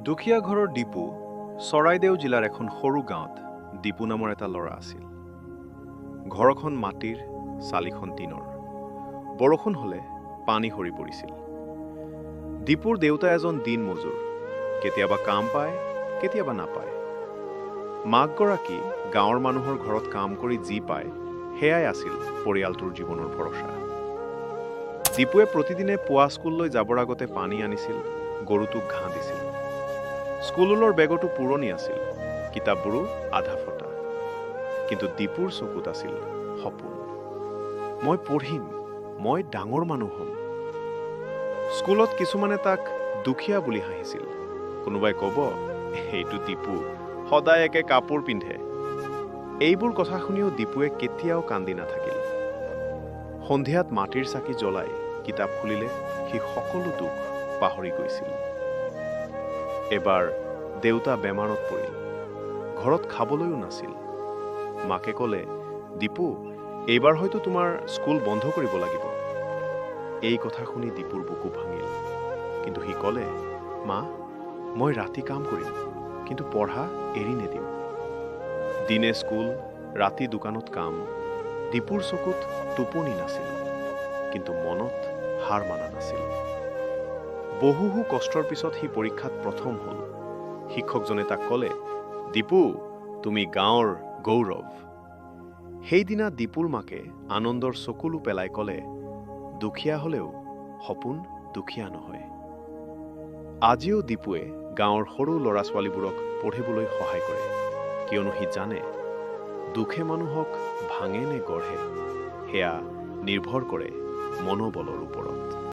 দুখীয়া ঘৰৰ দীপু চৰাইদেউ জিলাৰ এখন সৰু গাঁৱত দীপু নামৰ এটা ল'ৰা আছিল। ঘৰখন মাটিৰ, চালিখন টিনৰ। বৰষুণ হ'লে পানী সৰি পৰিছিল। দীপুৰ দেউতা এজন দিন মজুৰ, কেতিয়াবা কাম পায়, কেতিয়াবা নাপায়। মাকগৰাকী গাঁৱৰ মানুহৰ ঘৰত কাম কৰি যি পায় সেয়াই আছিল পৰিয়ালটোৰ জীৱনৰ ভৰসা। দীপুৱে প্ৰতিদিনে পুৱা স্কুললৈ যাবৰ আগতে পানী আনিছিল, গৰুটোক ঘাঁহ দিছিল। স্কুলৰ বেগতো পুৰণি আছিল, কিতাপবোৰো আধা ফটা। কিন্তু দীপুৰ চকুত আছিল সপোন। মই পঢ়িম, মই ডাঙৰ মানুহ হ'ম। স্কুলত কিছুমানে তাক দুখীয়া বুলি হাঁহিছিল। কোনোবাই ক'ব, এইটো দীপু, সদায় একে কাপোৰ পিন্ধে। এইবোৰ কথা শুনিও দীপুৱে কেতিয়াও কান্দি নাথাকিল। সন্ধিয়াত মাটিৰ চাকি জ্বলাই কিতাপ খুলিলে সি সকলো দুখ পাহৰি গৈছিল। এবাৰ দেউতা বেমাৰত পৰিল। ঘৰত খাবলৈও নাছিল। মাকে ক'লে, দীপু, এইবাৰ হয়তো তোমাৰ স্কুল বন্ধ কৰিব লাগিব। এই কথা শুনি দীপুৰ বুকু ভাঙিল। কিন্তু সি ক'লে, মা, মই ৰাতি কাম কৰিম, কিন্তু পঢ়া এৰি নিদিম। দিনে স্কুল, ৰাতি দোকানত কাম। দীপুৰ চকুত টোপনি নাছিল, কিন্তু মনত হাৰ মানা নাছিল। বহু কষ্টৰ পিছত সি পৰীক্ষাত প্ৰথম হ'ল। শিক্ষকজনে তাক ক'লে, দীপু, তুমি গাঁৱৰ গৌৰৱ। সেইদিনা দীপুৰ মাকে আনন্দৰ চকুলো পেলাই ক'লে, দুখীয়া হ'লেও সপোন দুখীয়া নহয়। আজিও দীপুৱে গাঁৱৰ সৰু ল'ৰা-ছোৱালীবোৰক পঢ়িবলৈ সহায় কৰে, কিয়নো সি জানে দুখে মানুহক ভাঙে নে গঢ়ে সেয়া নিৰ্ভৰ কৰে মনোবলৰ ওপৰত।